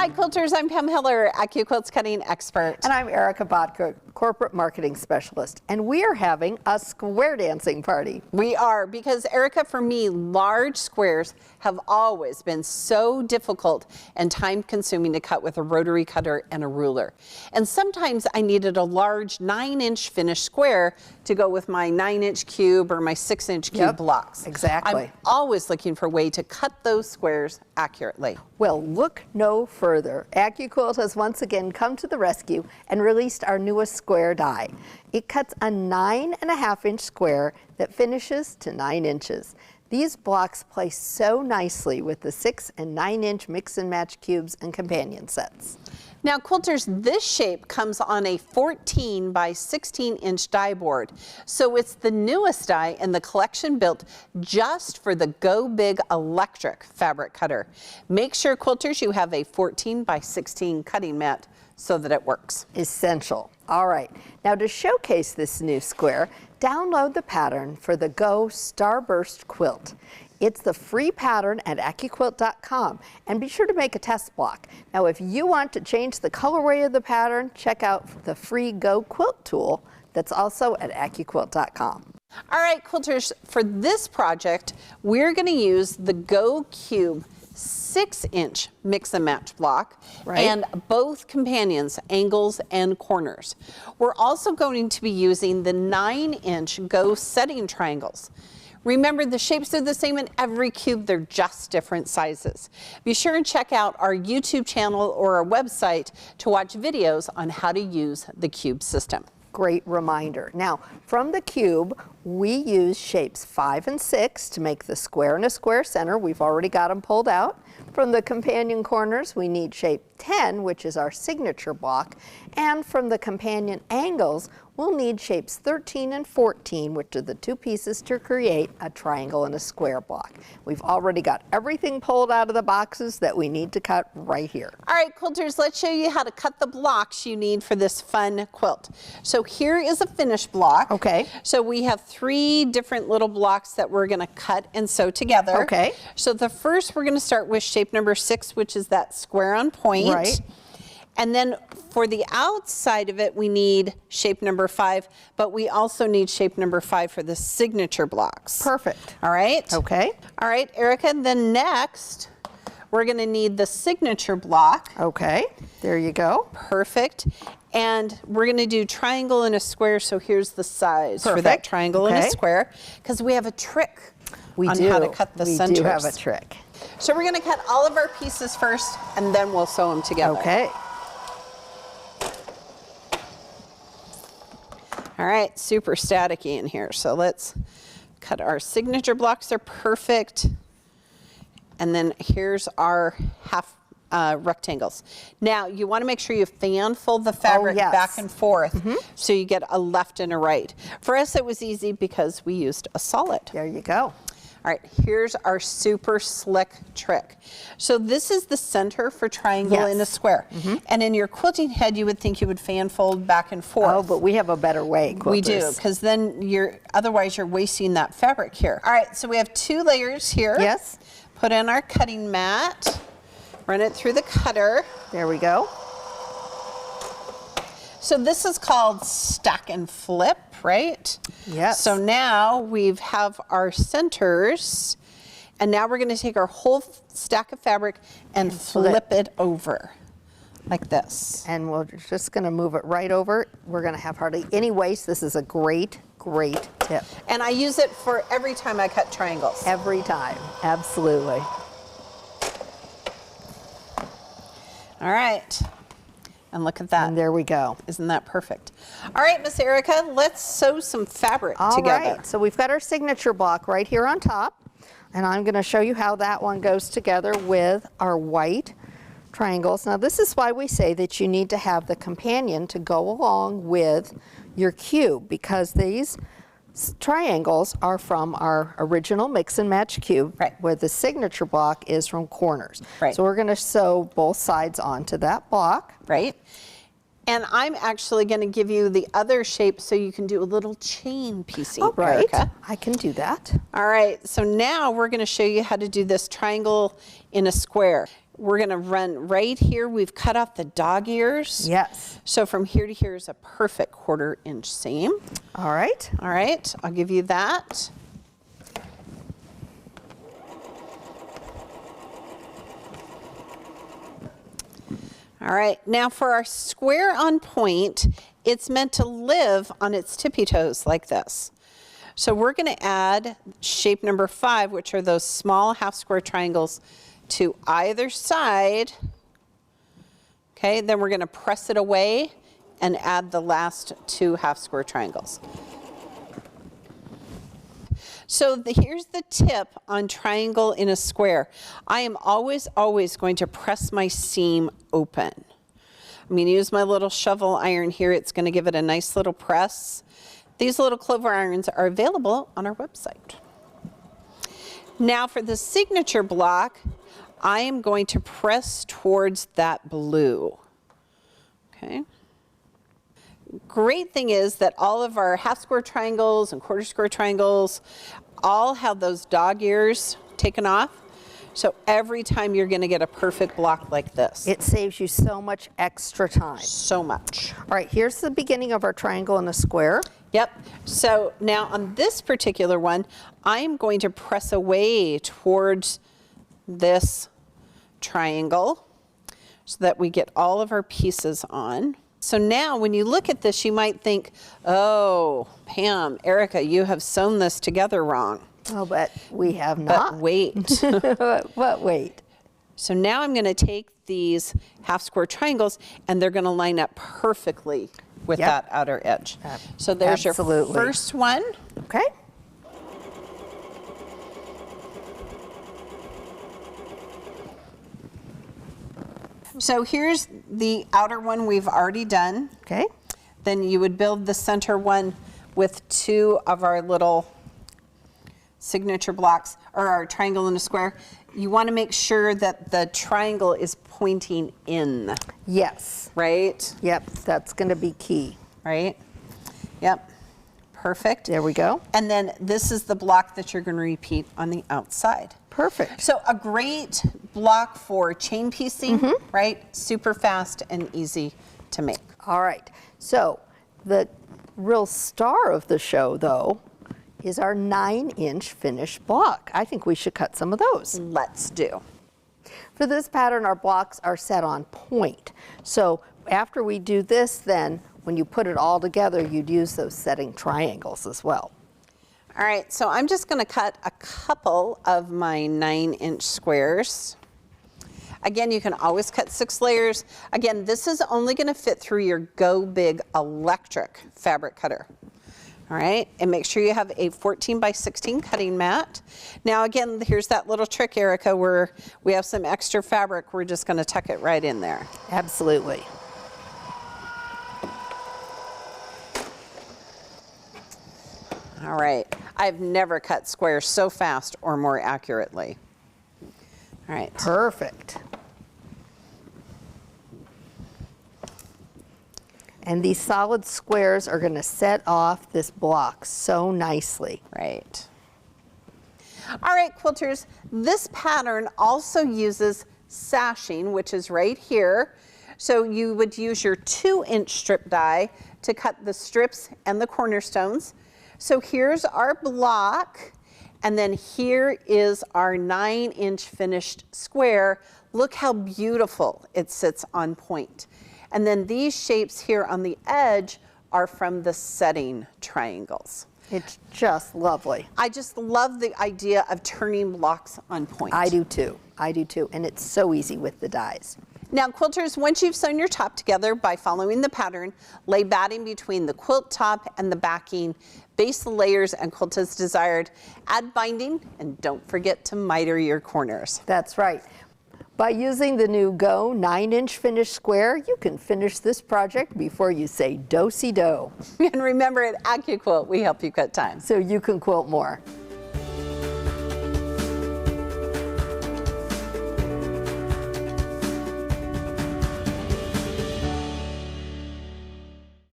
Hi quilters, I'm Pam Hiller, AccuQuilt's cutting expert. And I'm Erica Botka, corporate marketing specialist. And we are having a square dancing party. We are, because Erica, for me, large squares have always been so difficult and time consuming to cut with a rotary cutter and a ruler. And sometimes I needed a large 9-inch finished square to go with my 9-inch cube or my 6-inch cube blocks. Exactly. I'm always looking for a way to cut those squares accurately. Well, look no further. AccuQuilt has once again come to the rescue and released our newest square die. It cuts a 9.5-inch square that finishes to 9 inches. These blocks play so nicely with the 6 and 9-inch mix and match cubes and companion sets. Now quilters, this shape comes on a 14 by 16-inch die board. So it's the newest die in the collection, built just for the Go Big electric fabric cutter. Make sure quilters you have a 14 by 16 cutting mat so that it works. Essential. All right, now to showcase this new square, download the pattern for the Go Starburst Quilt. It's the free pattern at AccuQuilt.com, and be sure to make a test block. Now, if you want to change the colorway of the pattern, check out the free Go Quilt tool that's also at AccuQuilt.com. All right, quilters, for this project, we're going to use the Go Cube 6-inch mix and match block, and both companions, angles and corners. We're also going to be using the 9-inch Go setting triangles. Remember, the shapes are the same in every cube, they're just different sizes. Be sure and check out our YouTube channel or our website to watch videos on how to use the cube system. Great reminder. Now, from the cube, we use shapes 5 and 6 to make the square and a square center. We've already got them pulled out. From the companion corners, we need shape 10, which is our signature block. And from the companion angles, we'll need shapes 13 and 14, which are the two pieces to create a triangle and a square block. We've already got everything pulled out of the boxes that we need to cut right here. All right, quilters, let's show you how to cut the blocks you need for this fun quilt. So here is a finished block. Okay. So we have 3 different little blocks that we're going to cut and sew together. Okay. So the first, we're going to start with shape number 6, which is that square on point. Right. And then for the outside of it, we need shape number 5, but we also need shape number 5 for the signature blocks. Perfect. All right. Okay. All right, Erica, then next, we're going to need the signature block. Okay, there you go. Perfect. And we're going to do triangle and a square, so here's the size for that triangle and a square, because we have a trick on how to cut the centers. We do have a trick. So we're going to cut all of our pieces first, and then we'll sew them together. Okay. All right, super staticky in here, so let's cut our signature blocks. They're perfect. And then here's our half rectangles. Now, you want to make sure you fan fold the fabric back and forth so you get a left and a right. For us, it was easy because we used a solid. There you go. All right, here's our super slick trick. So this is the center for triangle in a square. And in your quilting head, you would think you would fan fold back and forth. Oh, but we have a better way, quilters. We do, because then otherwise you're wasting that fabric here. All right, so we have 2 layers here. Yes. Put in our cutting mat, run it through the cutter. There we go. So this is called stack and flip, right? Yes. So now we have our centers, and now we're going to take our whole stack of fabric and flip it over like this. And we're just going to move it right over. We're going to have hardly any waste. This is a great tip. And I use it for every time I cut triangles. Every time, absolutely. All right. And look at that. And there we go. Isn't that perfect? All right, Miss Erica, let's sew some fabric together. All right, so we've got our signature block right here on top, and I'm going to show you how that one goes together with our white triangles. Now, this is why we say that you need to have the companion to go along with your cube, because these triangles are from our original mix and match cube, where the signature block is from corners. So we're going to sew both sides onto that block. And I'm actually going to give you the other shape so you can do a little chain piecing, All right, Erica. I can do that. All right, so now we're going to show you how to do this triangle in a square. we're gonna run right here. We've cut off the dog ears. Yes. So from here to here is a perfect 1/4 inch seam. All right. All right, I'll give you that. All right, now for our square on point, it's meant to live on its tippy toes like this. So we're gonna add shape number 5, which are those small half square triangles to either side. Okay, then we're gonna press it away and add the last 2 half square triangles. So here's the tip on triangle in a square. I am always going to press my seam open. I'm going to use my little shovel iron here. It's going to give it a nice little press. These little clover irons are available on our website. Now for the signature block, I am going to press towards that blue. Okay. Great thing is that all of our half square triangles and 1/4 square triangles all have those dog ears taken off. So every time you're going to get a perfect block like this. It saves you so much extra time. So much. All right, here's the beginning of our triangle and a square. Yep. So now on this particular one, I am going to press away towards this triangle so that we get all of our pieces on. So now when you look at this, you might think, oh, Pam, Erica, you have sewn this together wrong. Oh, but we have not. But wait. But wait. So now I'm going to take these half square triangles and they're going to line up perfectly with that outer edge. So there's your first one. Okay. So here's the outer one we've already done. Okay. Then you would build the center one with 2 of our little signature blocks, or our triangle and a square. You want to make sure that the triangle is pointing in. Yes. Right? Yep, that's going to be key. Right? Yep. Perfect. There we go. And then this is the block that you're going to repeat on the outside. Perfect. So a great block for chain piecing, right? Super fast and easy to make. All right. So the real star of the show, though, is our 9-inch finished block. I think we should cut some of those. Let's do. For this pattern, our blocks are set on point. So after we do this, then when you put it all together, you'd use those setting triangles as well. All right, so I'm just going to cut a couple of my 9-inch squares. Again, you can always cut 6 layers. Again, this is only going to fit through your Go Big electric fabric cutter. All right, and make sure you have a 14x16 cutting mat. Now again, here's that little trick, Erica, where we have some extra fabric. We're just going to tuck it right in there. Absolutely. All right, I've never cut squares so fast or more accurately. All right. Perfect. And these solid squares are going to set off this block so nicely. Right. All right, quilters, this pattern also uses sashing, which is right here. So you would use your 2-inch strip die to cut the strips and the cornerstones. So here's our block, and then here is our 9-inch finished square. Look how beautiful it sits on point. And then these shapes here on the edge are from the setting triangles. It's just lovely. I just love the idea of turning blocks on point. I do too. I do too. And it's so easy with the dies. Now, quilters, once you've sewn your top together by following the pattern, lay batting between the quilt top and the backing, base the layers and quilt as desired, add binding, and don't forget to miter your corners. That's right. By using the new Go 9-inch finished square, you can finish this project before you say do-si-do. And remember, at AccuQuilt, we help you cut time. So you can quilt more.